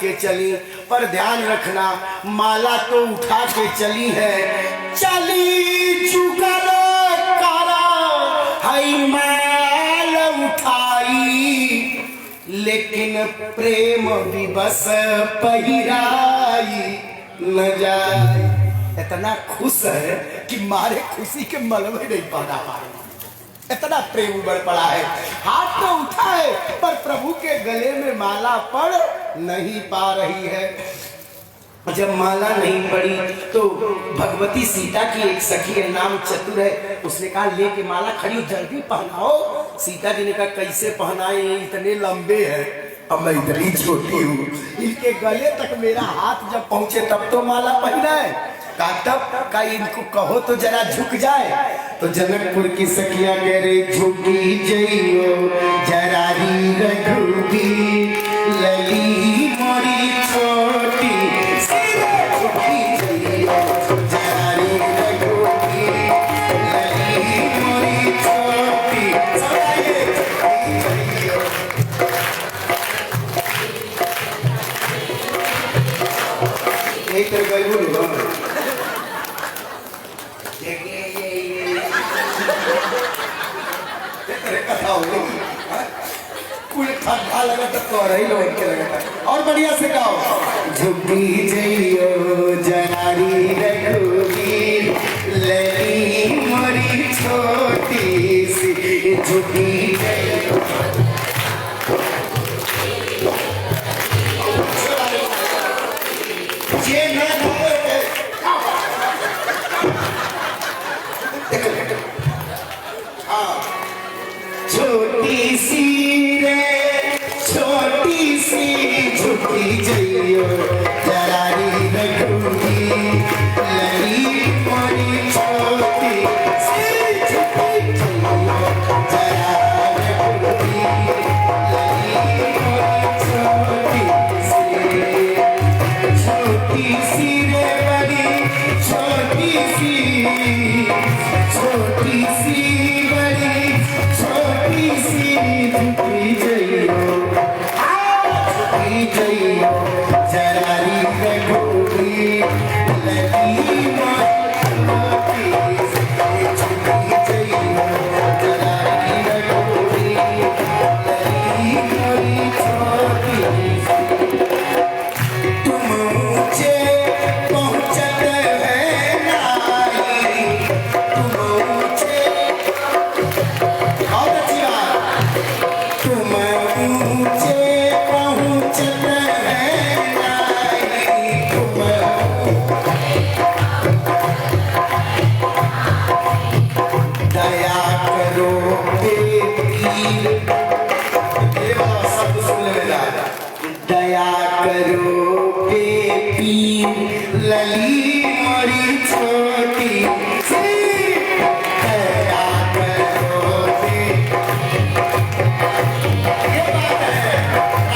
के चली, पर ध्यान रखना माला तो उठा के चली है, चली चुकल कारा हई माल उठाई, लेकिन प्रेम विवश पहिराई न जाए। इतना खुश है कि मारे खुशी के मलबे नहीं पड़ा पा रही, इतना प्रेम उबड़ पड़ा है। हाथ तो उठा है पर प्रभु के गले में माला पड़ नहीं पा रही है। जब माला नहीं पड़ी तो भगवती सीता की एक सखी है, नाम चतुर है, उसने कहा लेके माला खड़ी हो, जल्दी पहनाओ। सीता जी ने कहा कैसे पहनाए, इतने लंबे हैं, अब मैं इतनी छोटी हूँ, इनके गले तक मेरा हाथ जब पहुंचे तब तो माला पहना है। तब का इनको कहो तो जरा झुक जाए। तो जनकपुर की सखियां कह रही झुकी जइयो जरारी रघुबीर लली मोरी छोटी, झुकी जइयो जरारी रघुबीर लली मोरी छोटी, एक तो गई ठंडा लगा तो कह रही लोग के लगा। और बढ़िया से गाओ, झुकी जइयो जनारी रघुबीर लली मोरी छोटी सी, झुकी जइयो ये ना छोटी सी रे छोटी सी, झुकी जइयो जरारी रघुबीर लली मोरी छोटी सी, झुकी जइयो जरारी रघुबीर लली मोरी छोटी सी, छोटी सी रे बड़ी छोटी सी, छोटी सी बड़ी छोटी सी, झुकी जइयो जरारी रघुबीर लली मोरी छोटी, झुकी जइयो जरारी रघुबीर लली मोरी छोटी। तुम ऊंचे पहुंचत है नाई, तुम ऊंचे, और अच्छी बात, तुम ऊंचे पहुंचत है नाई, तुम दया करो बेपीर, ये वाला शब्द सुन लेना, दया करो बेपीर लली मोरी छोटी सी, दया करो बे, ये बात है।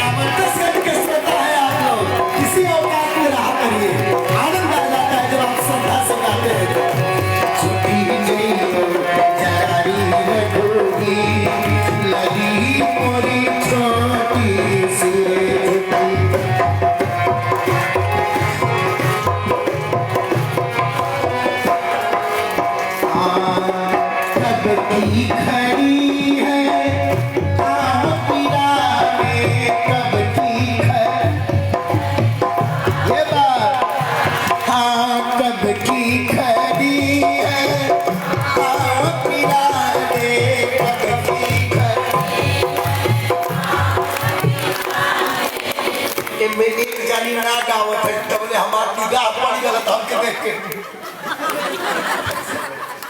आमंत्रण से किस होता है आप लोग किसी औकात में रहा करिए, आनंद आ जाता है जब आप श्रद्धा से गाते हैं तो। झुकी जइयो जरारी रघुबीर लली मोरी छोटी सी, कब की खड़ी है पीरा में, कब की ये बात, हाँ कब की खड़ी है पीरा में, कब की मैंने एक जानी ना गावत है, बोले हमारी निगाह पड़ी गलत हमके देख के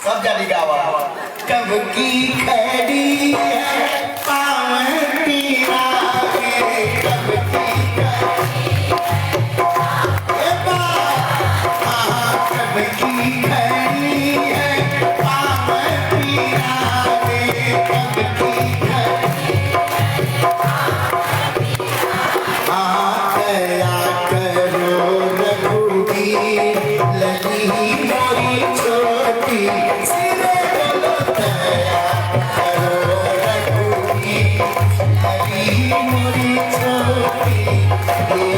सब जानी गावा, कब की खड़ी है पावन पीरा में, कब की कब की खड़ी है पावन पीरा में, कब की दया करो रघुबीर लली मोरी छोटी, सिरे बोलो दया करो रघुबीर लली मोरी छोटी, ये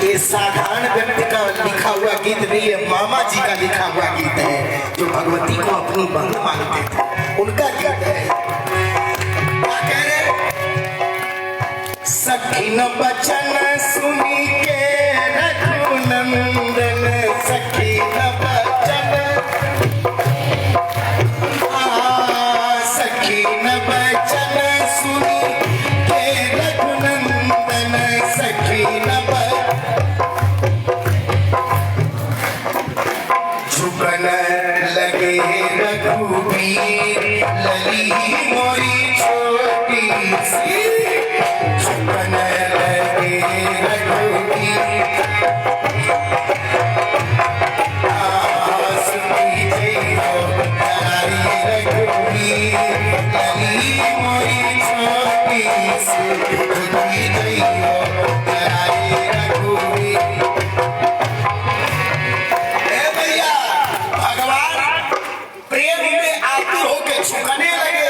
ये साधारण व्यक्ति का लिखा हुआ गीत नहीं है, मामा जी का लिखा हुआ गीत है, जो भगवती को अपनी बहू मानते थे, उनका गीत है। क्या कह रहे? सखी न बचन सुनी के रघुनंदन, सखी न बचन, सखी न बचन सुनी के रघुनंदन, सखी न झुकन लगे रघुवीर लली मोरी छोटी सी, झुकन लगे रघुवीर सुनी जयो प्यारी रघुवीर लली मोरी छोटी सी, सुनी जयो प्यारी रघुवीर। झुकने लगे,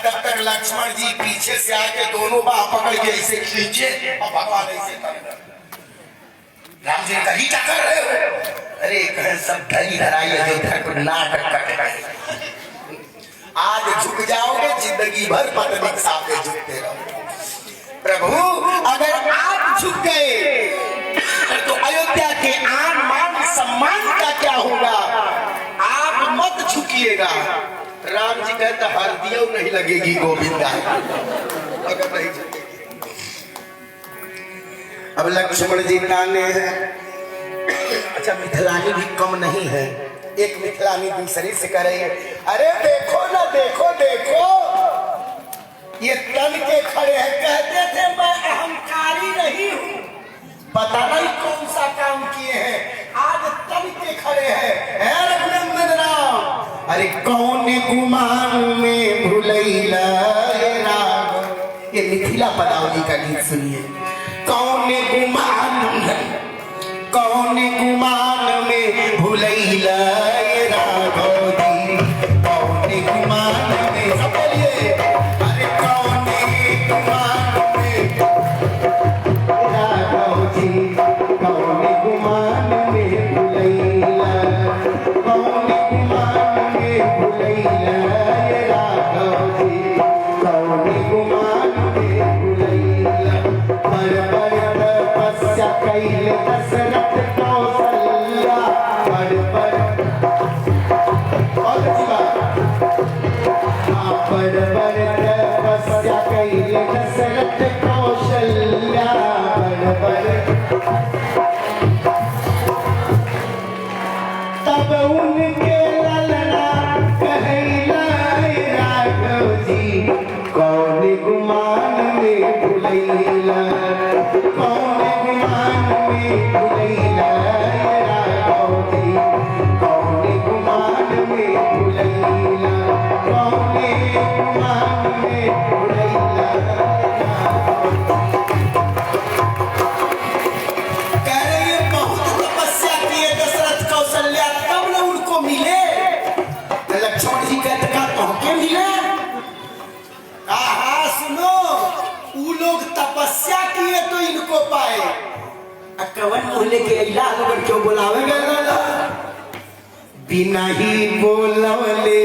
तब तक लक्ष्मण जी पीछे से आके दोनों बाह पकड़ के ऐसे खींचे और भगवान ऐसे कर रहे। राम जी कहीं क्या कर रहे हो? अरे कहे सब धरी धराई अयोध्या को नाटक कर रहे। आज झुक जाओगे, जिंदगी भर पत्नी के सामने झुकते रहो। प्रभु अगर आप झुक गए तो अयोध्या के आन मान सम्मान का क्या होगा? आप मत झुकिएगा। राम जी कहते हरदियों नहीं लगेगी गोविंदा अगर नहीं झुकेगी। अब लक्ष्मण जी नाने हैं। अच्छा मिथिलानी भी कम नहीं है, एक मिथिलानी दूसरे से करे, अरे देखो ना देखो देखो ये तन के खड़े हैं, कहते थे मैं अहंकारी नहीं हूं, पता नहीं कौन सा काम किए हैं, आज तन के खड़े हैं। रघुनंदन राम, अरे कौन गुमान में भुलैला राम, ये मिथिला पदावली का गीत सुनिए। कौन गुमान में भुलैला राघव जी, कौन गुमान में, सब बोलिए, अरे कौन गुमान में राघव जी, कौन गुमान में भुलैला, कौन गुमान में भुलैला राघव जी, कौन गुमान में भुलैला। पर तपस्या कैले दशरथ कौशल्या, पर और तपस्या कैले दशरथ कौशल्या, तब उनके ललना कहला राघव जी, कौन गुमान में भुलैला, कौन गुमान में भुलैला राघव जी, कौन गुमान में भुलैला, कौन गुमान में भुलैला। कह रहे हैं बहुत तपस्या किए दशरथ कौशल्या, तब न उनको मिले। लक्ष्मण जी कहते का तोहके मिले? आहा सुनो, वो लोग तपस्या किए तो इनको पाए, कवन बोले के इला लोग क्यों बुलावे गए? बिना ही बोलवले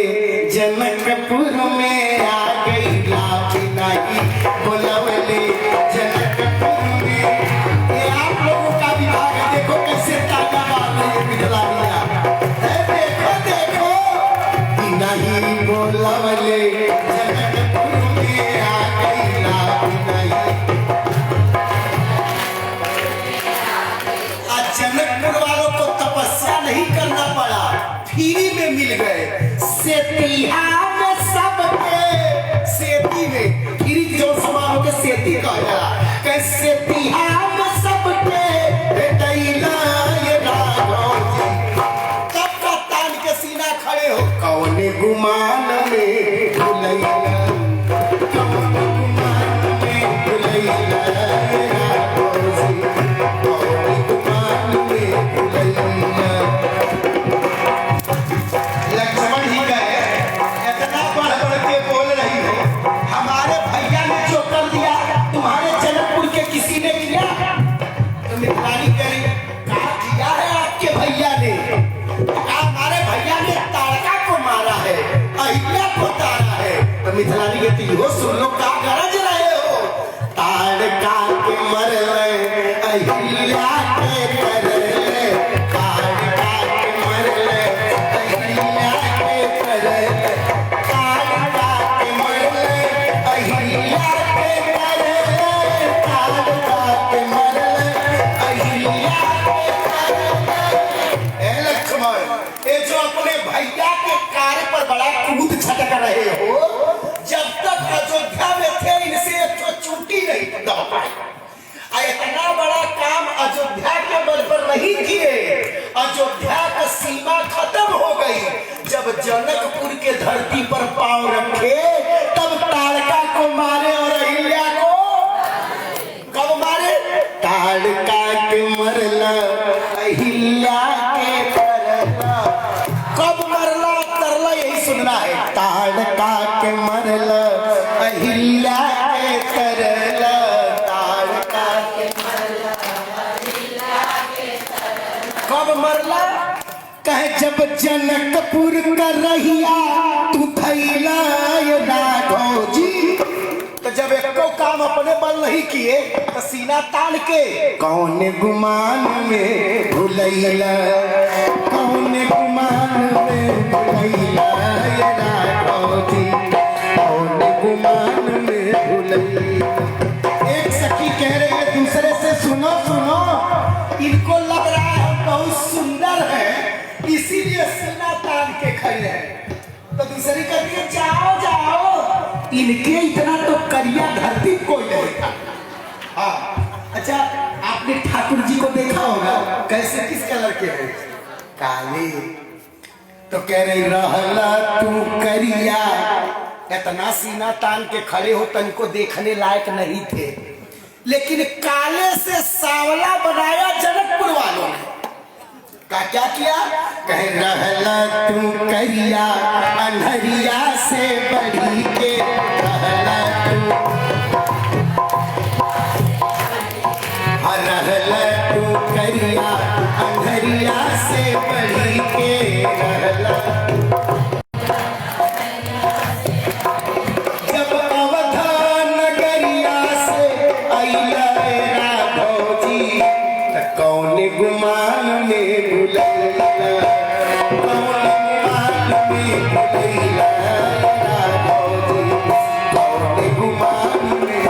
जनकपुर में आ गईला, बिना ही बोलवले जनकपुर में। ये आप लोगों का विभाग है, देखो कैसे ताका मार रही है मिथिलानिया, देखो देखो, बिना ही बोलवले जनकपुर में आ गईला, बिना ही। जनकपुर वालों को तपस्या नहीं करना पड़ा, फ्री में मिल गए। सेतिहा में सबके, सेती में फ्री जो समारोह के सेती कहा जा, कैसे सेतिहा में सबके बेटैला ये राघव जी, तब का तान के सीना खड़े हो, कौन गुमान में भुलैला, कौन गुमान में भुलैला राघव जी, कौन गुमान में भुलैला। लक्ष्मण जी कहे इतना बढ़ बढ़ के बोल रही हो, हमारे भैया ने जो कर दिया तुम्हारे अहिल्या के करले काट काट मरले अहिल्या के करले काट काट मरले अहिल्या के करले काट काट मरले अहिल्या के करले। लक्ष्मण ये जो अपने भैया के कार्य पर बड़ा कूद छटक रहे हो, जब तक अयोध्या में थे इनसे तो चूटी नहीं दबा पाए। इतना बड़ा काम अयोध्या के बल पर नहीं किए, अयोध्या का सीमा खत्म हो गई। जब जनकपुर के धरती पर पांव रखे तब ताड़का को मारे और अहिल्या को कब मारे? ताड़का के मरला अहिल्या के तरला। कब मरला तरला यही सुनना है। ताड़का के मरला अहिल्या के तरला ताड़का के मरला अहिल्या के तरला। कब मरला? कहे जब जनकपुर का रहिया तू थैला राघव जी। तो जब एको काम अपने बल नहीं किए तो सीना तान के कौन गुमान में भुलैला कौन गुमान में भुलैला राघव जी कौन गुमान में भुलैला। एक सखी कह रहे हैं दूसरे से सुनो सुनो, इनको लग रहा है बहुत सुंदर है इसीलिए सीना तान के खड़े हैं। तो दूसरी कहती है जाओ जाओ, इनके इतना तो करिया धरती कोई नहीं था। हाँ अच्छा, आपने ठाकुर जी को देखा होगा कैसे किस कलर के हैं? काले। तो कह रही रहला तू करिया, इतना सीना तान के खड़े हो तनको देखने लायक नहीं थे, लेकिन काले से सांवला बनाया जनकपुर वालों ने। का क्या किया? कह रहला तू करिया अंधरिया से बढ़ी के रहला तू करिया अंधरिया से बढ़ी के रहला। जब अवधा नगरिया से अइला राघव जी त कौन गुमान में भुलैला कौन गुमान में भुलैला राघव जी कौन गुमान में।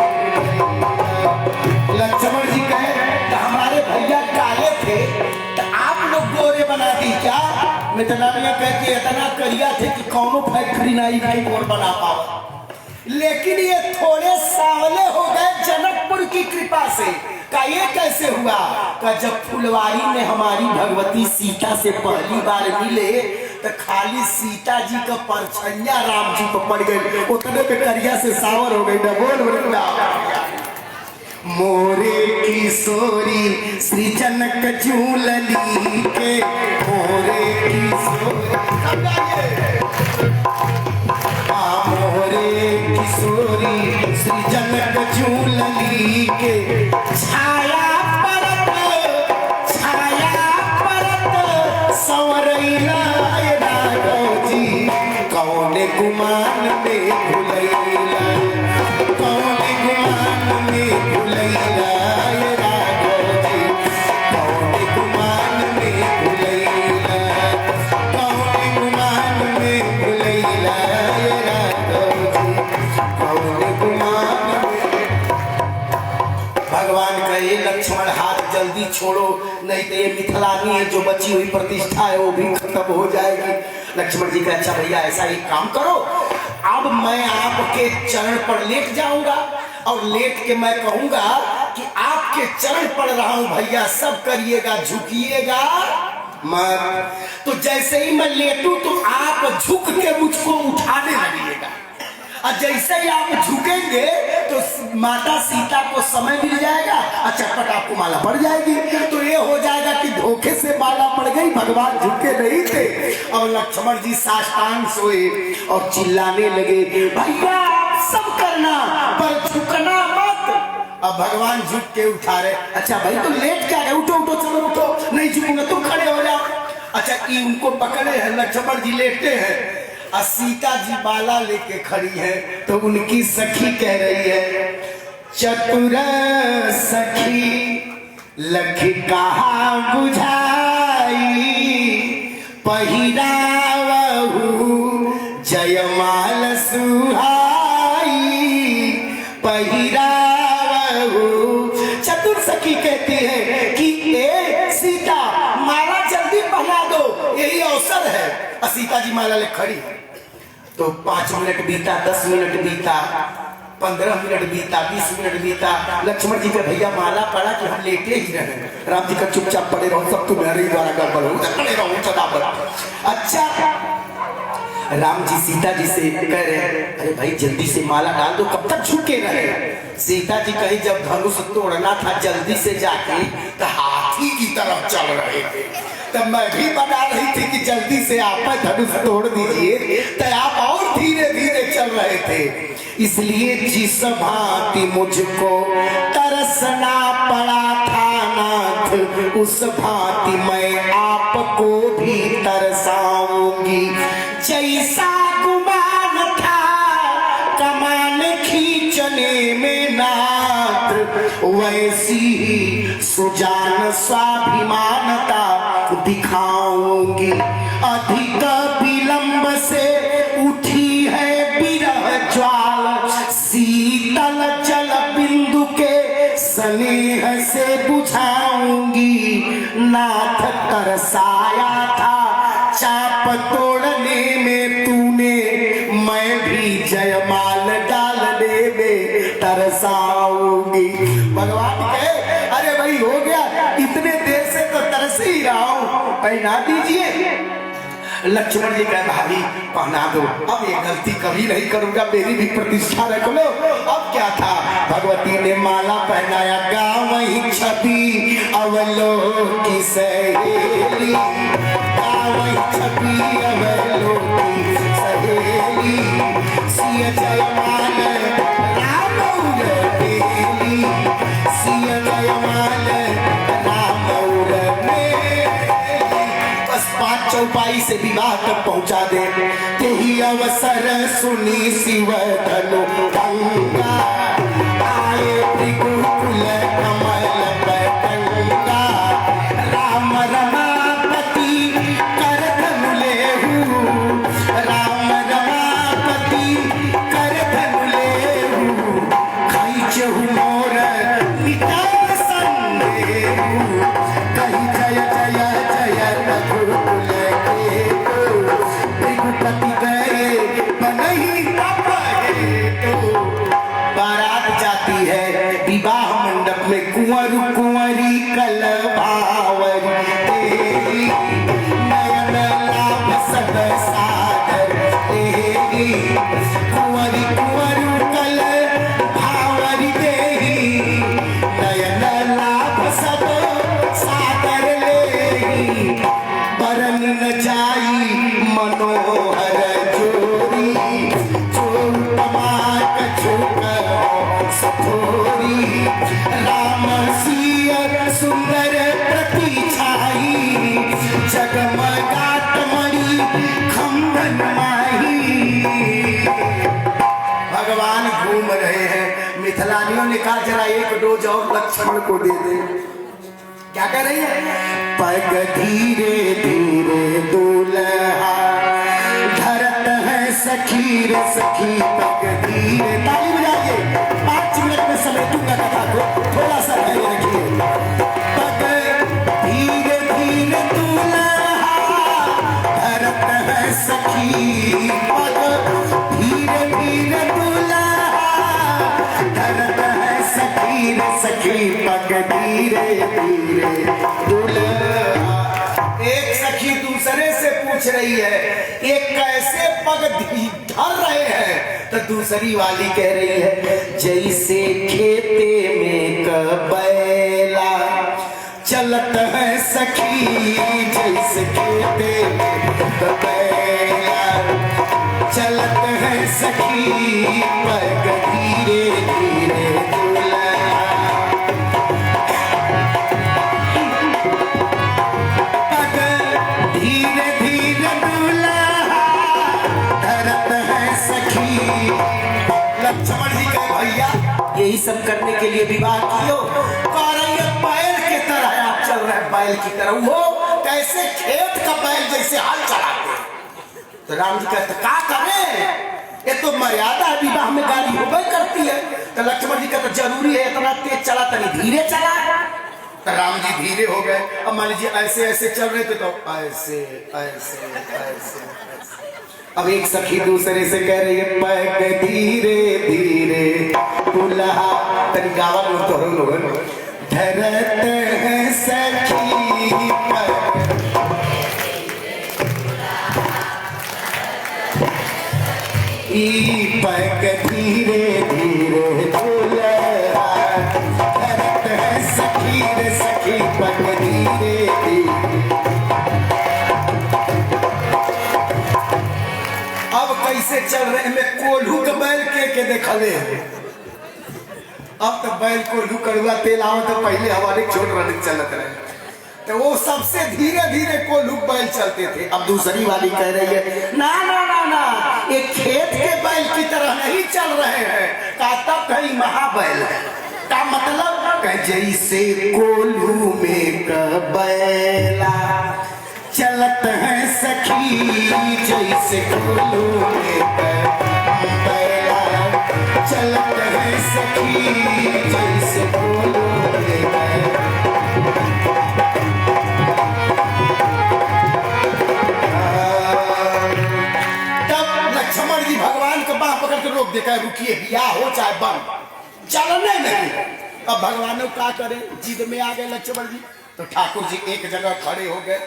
लक्ष्मण जी कहे हमारे भैया काले थे तो आप लोग गोरे बना दी क्या? मिथिलानिया कहती है इतना करिया थे कि कौनो फैक्ट्री नहीं गोर बना पावा, लेकिन ये थोड़े सांवले हो गए जनकपुर की कृपा से। का ये कैसे हुआ? का जब फुलवारी में हमारी भगवती सीता से पहली बार मिले तो खाली सीता जी का परछैया राम जी को पड़ गई, उतने पे करिया से सावर हो गई। बोल मोरे किशोरी श्री जनक झूलली के मोरे किशोरी मोरे किशोरी श्री जनक झूलली के छाया परत संवरैला राघव जी कौन गुमान में भुलैला कौन गुमान में भुलैला राघव जी कौन गुमान में भुलैला कौन गुमान में भुलैला राघव जी कौन गुमान में। भगवान कहे लक्ष्मण हाथ जल्दी छोड़ो नहीं तो ये मिथिलानी है जो बची हुई प्रतिष्ठा है वो भी खत्म हो जाएगी। लक्ष्मण जी का अच्छा भैया ऐसा ही काम करो, अब मैं आपके चरण पर लेट जाऊंगा और लेट के मैं कहूंगा कि आपके चरण पड़ रहा हूं भैया, सब करिएगा झुकिएगा मत। तो जैसे ही मैं लेटूं तो आप झुक के मुझको उठाने लगिएगा, और जैसे ही आप झुकेंगे तो माता सीता को समय मिल जाएगा और चटपट आपको माला पड़ जाएगी। तो ये हो जाएगा कि धोखे से माला पड़ गई, भगवान झुके नहीं थे। और लक्ष्मण जी साष्टांग सोए और चिल्लाने लगे भैया आप सब करना पर झुकना मत। अब भगवान झुक के उठा रहे, अच्छा भाई तो लेट क्या है, उठो उठो चलो उठो, नहीं झुकूंगा तुम खड़े हो जाओ। अच्छा ये उनको पकड़े हैं, लक्ष्मण जी लेटे हैं और सीता जी बाला लेके खड़ी है। तो उनकी सखी कह रही है चतुर सखी लख कहा बुझाई पहिरावहु जयमाल सुहाई पहिरावहु। चतुर सखी कहती है कि ए सीता माला जल्दी पहना दो, यही अवसर है। और सीता जी माला ले खड़ी, तो 5 मिनट बीता, 10 मिनट बीता, 15 मिनट बीता, 20 मिनट बीता। लक्ष्मण जी का भैया माला पड़ा कि हम लेटे ही रहे। राम जी का चुपचाप पड़े रहो, सब तुम्हारे द्वारा गड़बड़ हो, पड़े रहो सदा पर। अच्छा, राम जी सीता जी से कह रहे हैं अरे भाई जल्दी से माला डाल दो, कब तक झुके रहे। सीता जी कहीं जब धनुष तोड़ना था जल्दी से जाके तो हाथी की तरफ चल रहे थे, तब मैं भी बता रही थी कि जल्दी से आप धनुष तोड़ दीजिए, तो आप और धीरे धीरे चल रहे थे। इसलिए जिस भांति मुझको तरसना पड़ा था नाथ, उस भांति मैं आपको भी तरसाऊंगी। जैसा गुमान था कमान खींचने में नाथ, वैसी ही सुजान स्वाभिमानता दिखाऊंगी। अधिक विलंब से उठी है विरह ज्वाल, शीतल जल बिंदु के स्नेह से बुझाऊंगी। नाथ तरसाया था चाप तोड़ने में तूने, मैं भी जयमाल डालने में तरसाऊंगी। भगवान कहे अरे भाई हो गया, इतने देर से तो तरस ही रहा हूं, पहना दीजिए। लक्ष्मण जी कहे भाभी पहना दो, अब ये गलती कभी नहीं करूंगा, मेरी भी प्रतिष्ठा रख लो। अब क्या था, भगवती ने माला पहनाया, गाँव ही छवि अवलो की सहेली, गाँव ही छवि अवलो की सहेली, सिय जयमाल राम उरनेली, सिय जयमाल राम उरनेली। बस 5 चौपाई से विवाह तक पहुंचा दे, तेही अवसर सुनी शिव धनु गंगा, आए त्रिकुल कमल पतंगा, राम रमापति कर धनु लेहु, राम रमापति कर धनु लेहु, खींचहु मोर पिता संदेहु, कही जय जय जय रघुकुल के रघुपति गए बनहि तब हेतु। बारात जाती है विवाह मंडप में, कुंवर कुंवरी कल भावरी तेरी, नयन लाभ सब सादर तेरी, कुंवरी कुंवर कल भावरी तेरी, नयन लाभ सब सादर लेही, बरन न जाई मनोहर जोरी, चोटमा कछुक सथोरी, राम सिय सुंदर प्रति छाई, जगमगाट मणि खंभन माही। भगवान घूम रहे हैं, मिथिलानियों ने कहा जरा एक डोज और लक्ष्मण को दे दे। क्या कर रही है, पग धीरे धीरे दूल्हा धरत है सखी रे सखी, पग धीरे। ताली बजाइए, 5 मिनट में समेटूंगा कथा को, थोड़ा सा धैर्य रखिए। पग धीरे धीरे दूल्हा धरत है सखी, पग धीरे धीरे दूल्हा धरत है सखी रे सखी, पग धीरे धीरे दूल्हा। एक सखी दूसरे से पूछ रही है ये कैसे पग धर रहे हैं, तो दूसरी वाली कह रही है जैसे खेते में कबैला चलत है सखी, जैसे खेते में कबैला चलत है सखी, पग धीरे धीरे दूल्हा। पग धीरे धीरे दूल्हा धरत है सखी। लक्ष्मण जी कहे भैया यही सब करने के लिए विवाह कियो, पैर के बैल की तरह हो, कैसे खेत का बैल जैसे हाल चलाते। तो राम जी कहते का करें, ये तो मर्यादा है, विवाह में गाड़ी होबे करती है। तो लक्ष्मण जी कहते जरूरी है इतना तेज चला, तनी धीरे चला। तो राम जी धीरे हो गए। अब मान लीजिए ऐसे ऐसे चल रहे थे तो ऐसे ऐसे ऐसे। अब एक सखी दूसरे से कह रही है पैक धीरे धीरे दुल्हा, तनी गावा में तो लोग धरत है सखी पैक धीरे धीरे दुल्हा, धरत है सखी रे सखी पैक धीरे धीरे। अब कैसे चल रहे में कोल्हू के बैल के देखले। अब तो बैल कोल्हू कड़ुआ तेल आओ तो पहले हमारे छोट रन चलत रहे, तो वो सबसे धीरे धीरे कोल्हू बैल चलते थे। अब दूसरी वाली कह रही है ना ना ना ना, ये खेत के बैल की तरह नहीं चल रहे हैं, का तब कहीं महाबैल है। का मतलब जैसे कोल्हू में बैला चलत है सखी, जैसे कोल्हू में बैला चलत है सखी, जैसे कोल्हू में बैला। तब लक्ष्मण जी भगवान को बाह पकड़ के रोक देकर रुकिए, बियाह हो चाहे बंद, चलने नहीं। अब भगवान क्या करे, जिद में आ गए लक्ष्मण जी। तो ठाकुर जी एक जगह खड़े हो गए।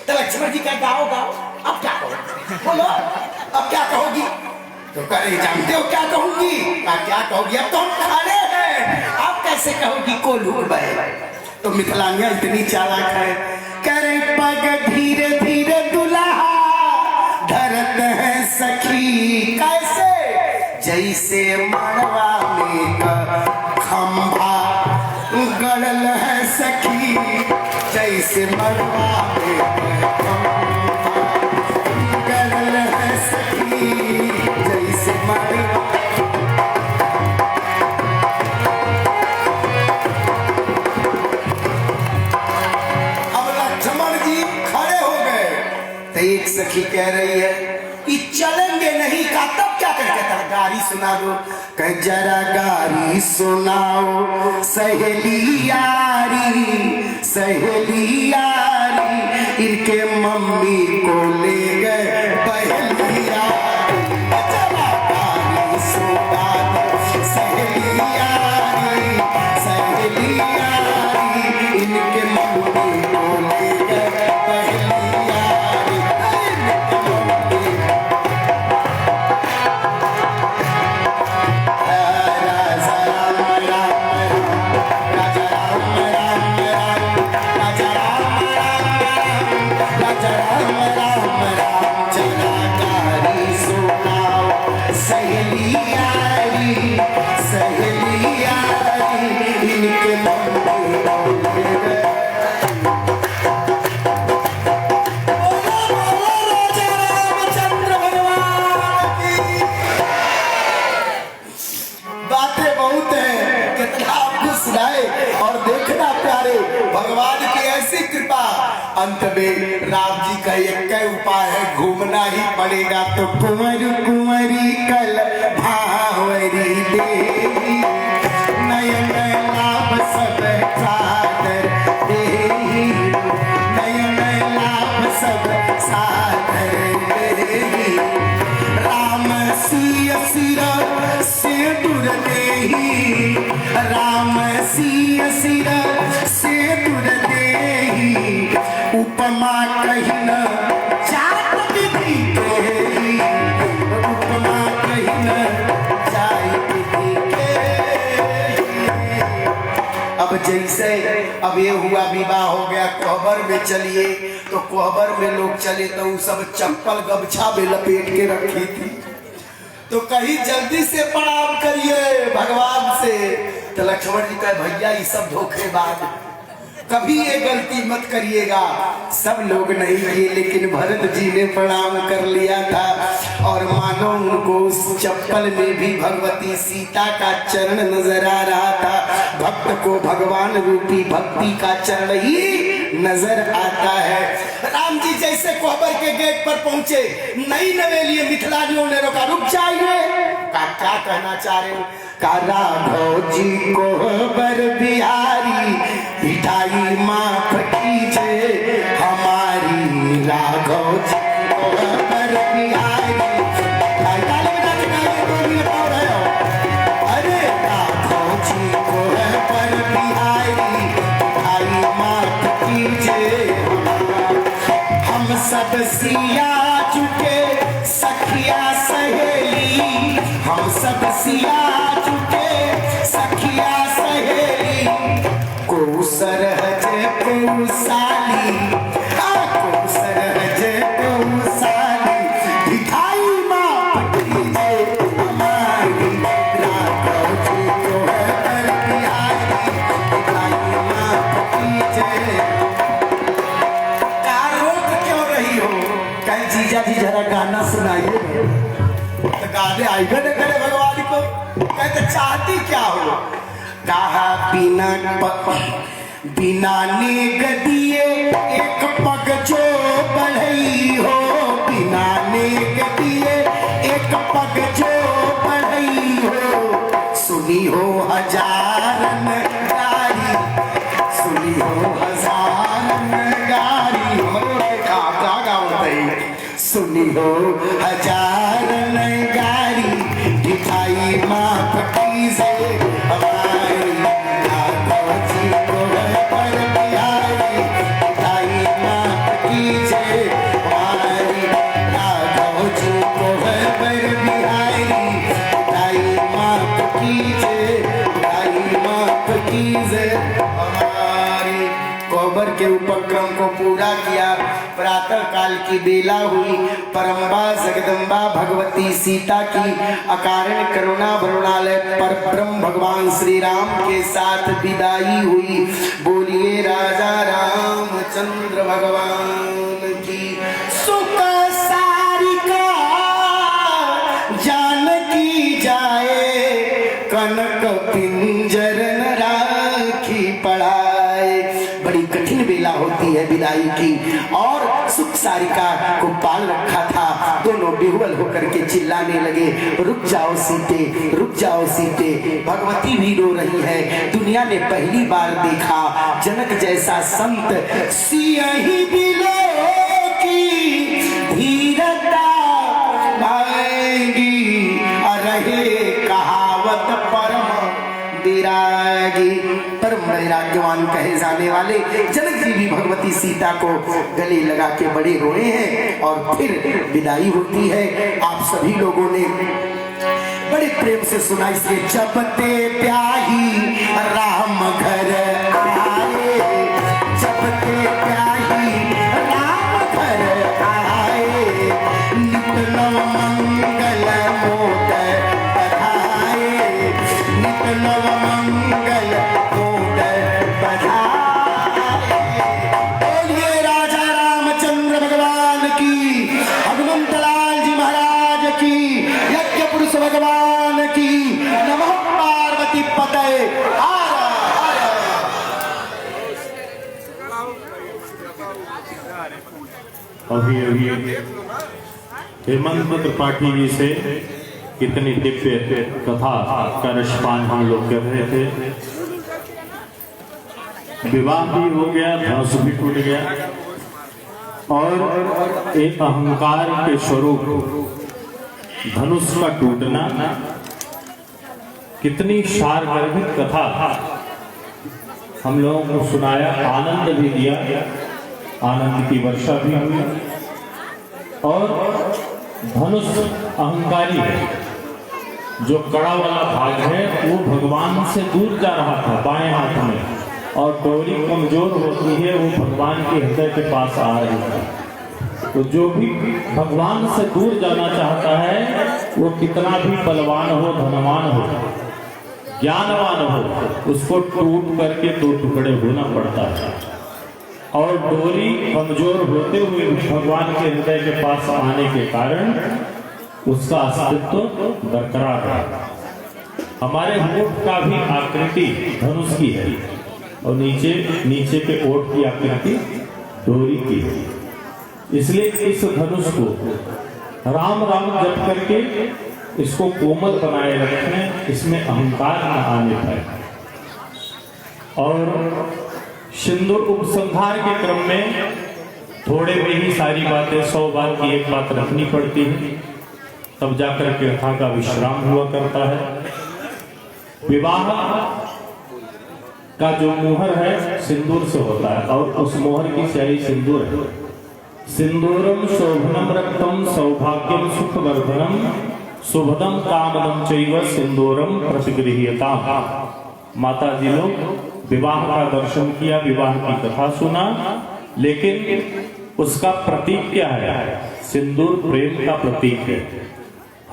तो लक्ष्मण जी का गाओ गाओ, अब क्या कहोगी, बोलो अब क्या कहोगी। तो कह रही जानते हो क्या कहूंगी, क्या कहोगी, अब तो हम खड़े हैं, अब कैसे कहोगी कोल्हू बैल। तो मिथिलानिया इतनी चालाक है, कह रही पग धीरे धीरे दुल्हा, धरत है सखी कैसे, जैसे मड़वा में खंभा गड़ल है सखी, जैसे मड़वा में गड़ल है सखी, जैसे मड़वा। अब लक्ष्मण जी खड़े हो गए। तो एक सखी कह रही है कि चलेंगे नहीं का, तब क्या करके था, गारी सुना दो। कह जरा गारी सुनाओ सहेली यारी, सहेली यारी, इनके मम्मी को ले गए पहली यारी। जरा गारी सुना दो सहेली यारी, सहेली यारी, इनके मम्मी को ले गए पहली यारी। और देखना प्यारे भगवान की ऐसी कृपा। अंत में राम जी का एक उपाय है, घूमना ही पड़ेगा। तो कुंवर कुंवरी कल भावरी देवी, नयन लाभ सब सादर देवी, नयन लाभ सब सादर देवी। राम सिय सिर से दूर देही, राम सिय सिर से दूर देही, उपमा कहिन जात विधि केही, उपमा कहिन जात विधि केही। अब जैसे अब ये हुआ विवाह हो गया, कोहबर में चलिए, तो कोहबर में लोग चले तो वो सब चप्पल गमछा में लपेट के रखी थी। तो कहीं जल्दी से प्रणाम करिए भगवान से। तो लक्ष्मण जी कहे भैया ये सब धोखेबाज, कभी ये गलती मत करिएगा। सब लोग नहीं किए, लेकिन भरत जी ने प्रणाम कर लिया था। और मानो उनको उस चप्पल में भी भगवती सीता का चरण नजर आ रहा था। भक्त को भगवान रूपी भक्ति का चरण ही नजर आता है। राम जी जैसे कोहबर के गेट पर पहुंचे, नई नवेली मिथिलानियों ने रोका, रुक जाइए। क्या कहना चाह रहे हो? का राघव जी कोहबर बिहारी मिठाई माफ कीजिए हमारी, राघव जी कोहबर बिहारी। अरे राघव जी कोहबर बिहारी मिठाई माफ कीजिए, हम सब सिया चुके सखिया सहेली, हम सब सिया चुके सखिया सहेली, कोसरहज कौसाली, कोसरहज कौसाली, मिठाई माफ कीजिए हमारी, राघव जी कोहबर बिहारी मिठाई माफ कीजिए। जीजा जी जरा गाना सुनाइए। तो गाने आइबे न करे भगवान को, कहते चाहती क्या हो? कहा बिना नेग दिए एक पग जो बढ़ई हो, बिना नेग दिए एक पग जो बढ़ई हो, सुनी हो हजारन गारी, सुनी हो हजारन गारी, हमरो देखा क्या गावत सुनी हो हजारन गारी, मिठाई माफ कीजिए हमारी, राघव जी कोहबर बिहारी मिठाई माफ कीजिए हमारी, राघव जी कोहबर बिहारी मिठाई माफ कीजिए, मिठाई माफ कीजिए हमारी। कोहबर के उपक्रम को पूरा किया। प्रातः काल की बेला हुई। परम्बा जगदम्बा भगवती सीता की अकारण करुणा वरुणालय पर ब्रह्म भगवान श्री राम के साथ विदाई हुई। बोलिए राजा रामचंद्र भगवान की। सुख सारिका जानकी जाए, कनक पिंजर न राखी पड़ाए। बड़ी कठिन बेला होती है विदाई की, और सुख सारिका को पाल रखा था। दोनों बेहुबल होकर के चिल्लाने लगे, रुक जाओ सीते, रुक जाओ सीते। भगवती भी रो रही है। दुनिया ने पहली बार देखा जनक जैसा संत, सियहि बिलो की धीरता आएगी, रहे कहावत परम विरागी। परम वैराग्यवान कहे जाने वाले जनक जी भी भगवती सीता को गले लगा के बड़े रोए हैं। और फिर विदाई होती है। आप सभी लोगों ने बड़े प्रेम से सुना, इसलिए जब ते प्याही राम घर आए, जब ते प्याही राम घर आए, नित नव मंगल मोद बधाए, नित नव मंगल मोद बधाए। बोलिए राजा रामचंद्र भगवान की, हनुमंत लाल जी महाराज की, यज्ञ पुरुष भगवान की। नमः पार्वती पतये। अभी हेमंत त्रिपाठी जी से कितनी दिव्य कथा का रसपान हम लोग कर रहे थे। विवाह भी हो गया, धनुष भी टूट गया, और एक अहंकार के स्वरूप धनुष का टूटना कितनी सारगर्भित कथा हम लोगों को सुनाया, आनंद भी दिया, आनंद की वर्षा भी हुई। और धनुष अहंकारी है, जो कड़ा वाला भाग है वो भगवान से दूर जा रहा था बाएं हाथ में, और डोरी कमजोर होती है वो भगवान के हृदय के पास आ रही है। तो जो भी भगवान से दूर जाना चाहता है वो कितना भी बलवान हो, धनवान हो, ज्ञानवान हो, उसको टूट करके दो टुकड़े होना पड़ता है। और डोरी कमजोर होते हुए भगवान के हृदय के पास आने के कारण उसका अस्तित्व बरकरार है। हमारे होठ का भी आकृति धनुष की है, और नीचे नीचे पे ओट की आकृति डोरी की है। इसलिए इस धनुष को राम राम जप करके इसको कोमल बनाए रखें, इसमें अहंकार न आने पाए। और सिंदूर उपसंहार के क्रम में थोड़े में ही सारी बातें 100 बार की एक बात रखनी पड़ती है, तब जाकर के कथा का विश्राम हुआ करता है। विवाह का जो मोहर है सिंदूर से होता है और उस मोहर की स्याही सिंदूर है। सिंदूरम शोभनम रक्तम सौभाग्यम सुखवर्धनम शुभदम कामदम चैव सिंदूरम प्रतिगृह्यताम। माता जी लोग विवाह का दर्शन किया, विवाह की कथा सुना, लेकिन उसका प्रतीक क्या है? सिंदूर प्रेम का प्रतीक है।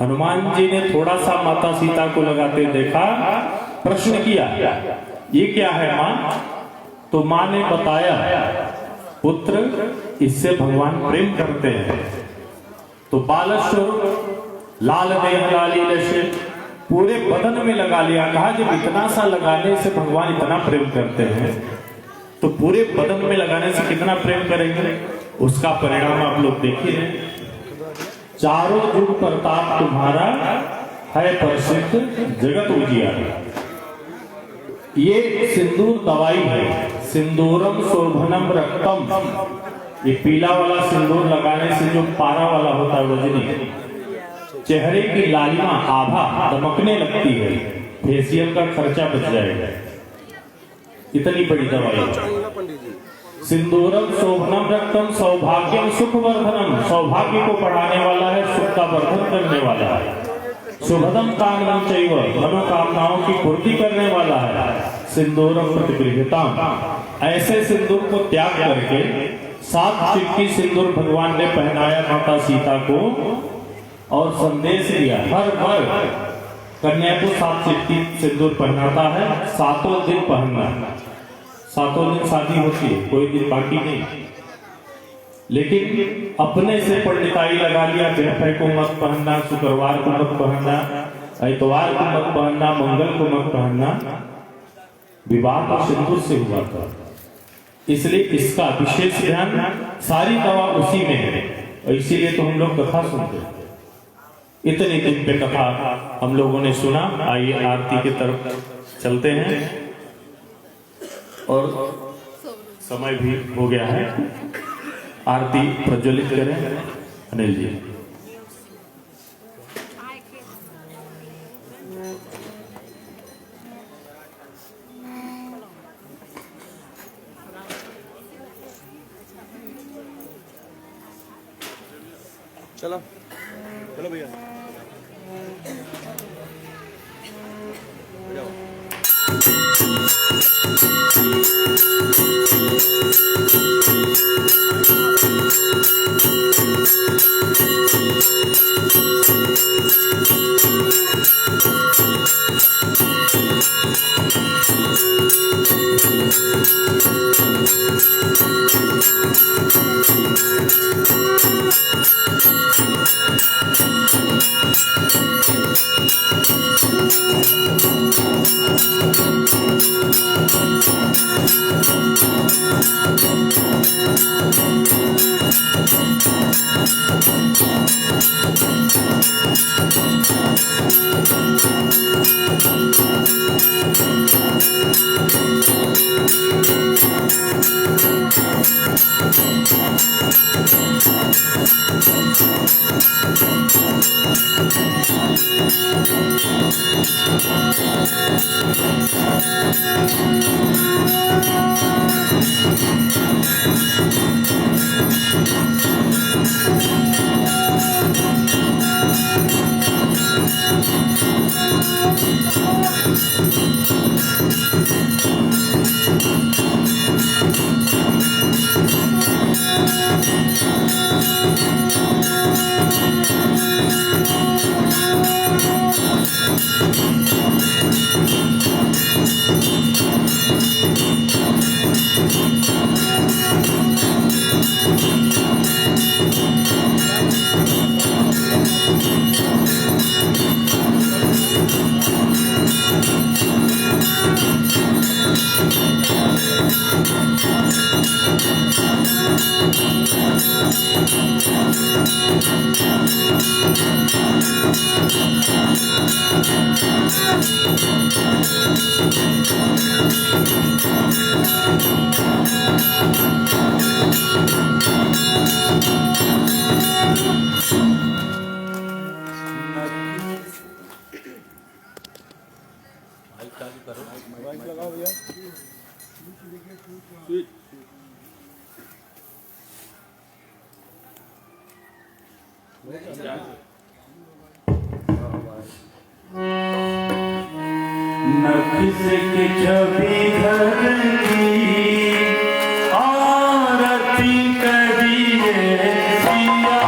हनुमान जी ने थोड़ा सा माता सीता को लगाते देखा, प्रश्न किया ये क्या है मां? तो मां ने बताया पुत्र इससे भगवान प्रेम करते हैं। तो बालस्वरूप लाल देह लाली लशे पूरे बदन में लगा लिया। कहा जब इतना सा लगाने से भगवान इतना प्रेम करते हैं तो पूरे बदन में लगाने से कितना प्रेम करेंगे? उसका परिणाम आप लोग देखिए। चारों जुग प्रताप तुम्हारा है प्रसिद्ध जगत उजियारा। ये सिंदूर दवाई है। सिंदूरम शोभनम रक्तम, ये पीला वाला सिंदूर लगाने से जो पारा वाला होता है वजनी, चेहरे की लालिमा आभा दमकने लगती है, फेशियल का खर्चा बच जाएगा। इतनी बड़ी दवाई है। सिंदूरम शोभनम रक्तम सौभाग्यम सुखवर्धनम, सौभाग्य को बढ़ाने वाला है, सुख का वर्धन करने वाला है। शुभदम कामदम चैव, मनोकामनाओं की पूर्ति करने वाला है। सिंदूरम प्रतिगृह्यताम, ऐसे सिंदूर को त्याग करके 7 चिटकी सिंदूर भगवान ने पहनाया माता सीता को और संदेश दिया हर कन्या को 7 चिटकी सिंदूर पहनाता है। 7 दिन पहनना, 7 दिन शादी होती है, कोई दिन बाकी नहीं। लेकिन अपने से पंडिताई लगा लिया, बेफे को मत पहनना, शुक्रवार को मत पहनना, इतवार को मत पहनना, मंगल को मत पहनना। विवाह तो सिंदूर से हुआ था, इसलिए इसका विशेष ध्यान, सारी दवा उसी में है। इसीलिए तो हम लोग कथा सुनते हैं। इतनी दिन पे कथा हम लोगों ने सुना। आइए आरती की तरफ चलते हैं और समय भी हो गया है। आरती प्रज्वलित करें अनिल जी। चलो चलो भैया नफिस की छवि घर की आरती करिए सिया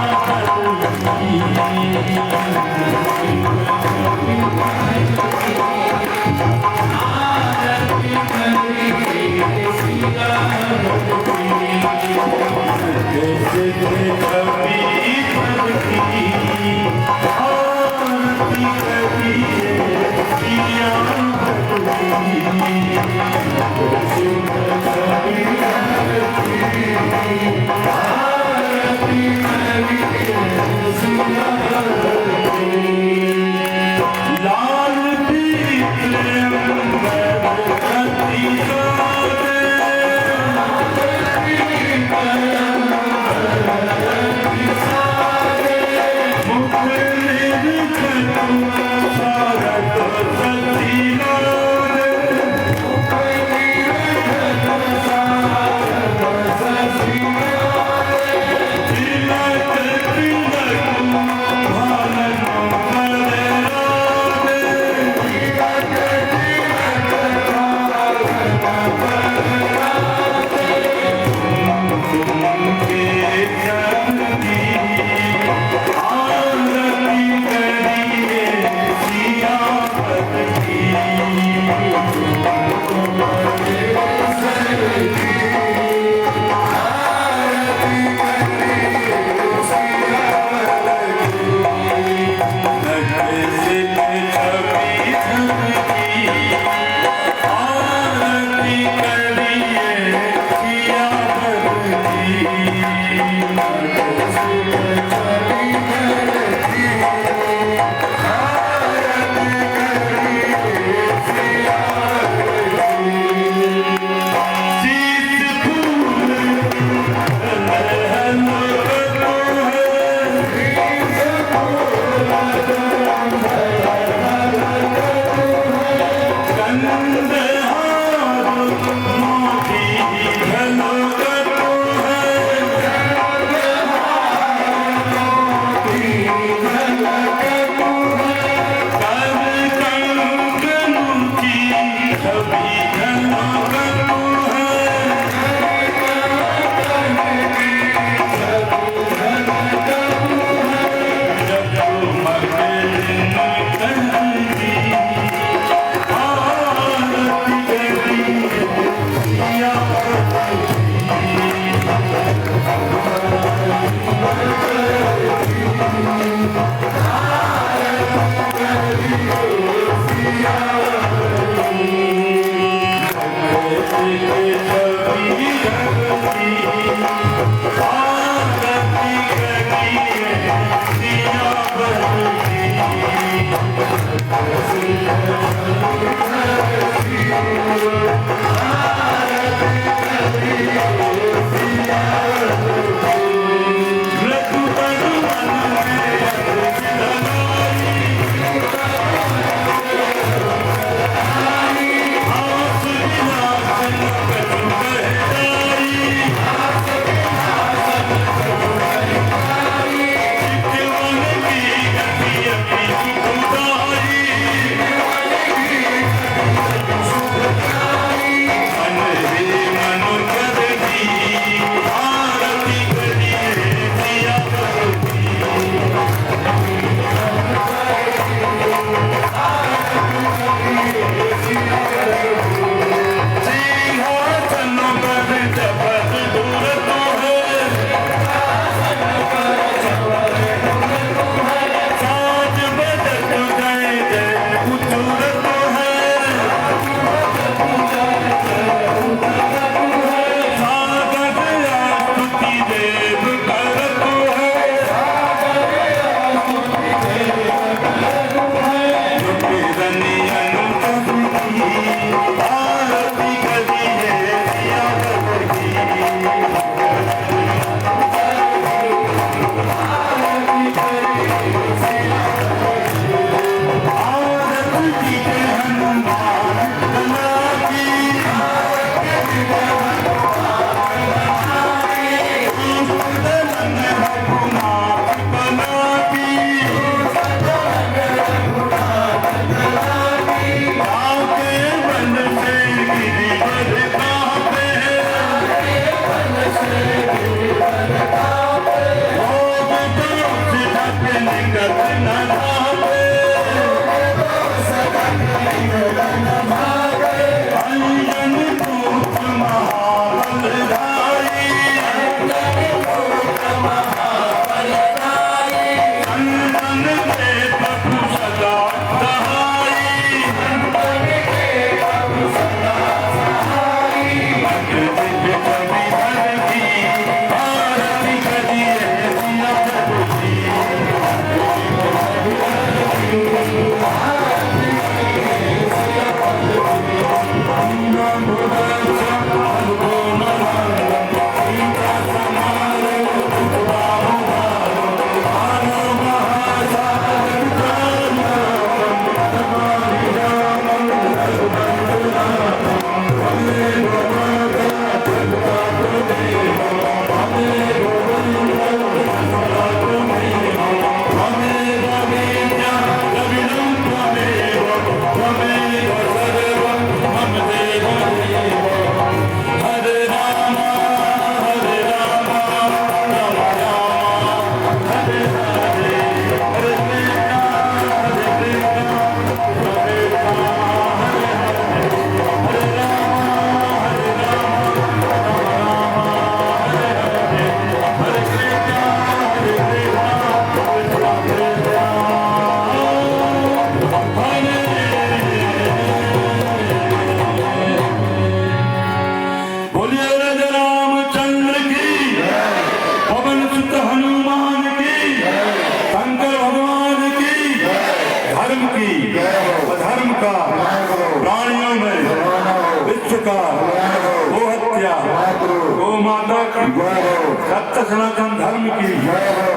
सनातन धर्म की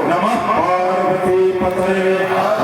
नमः पार्वती पते।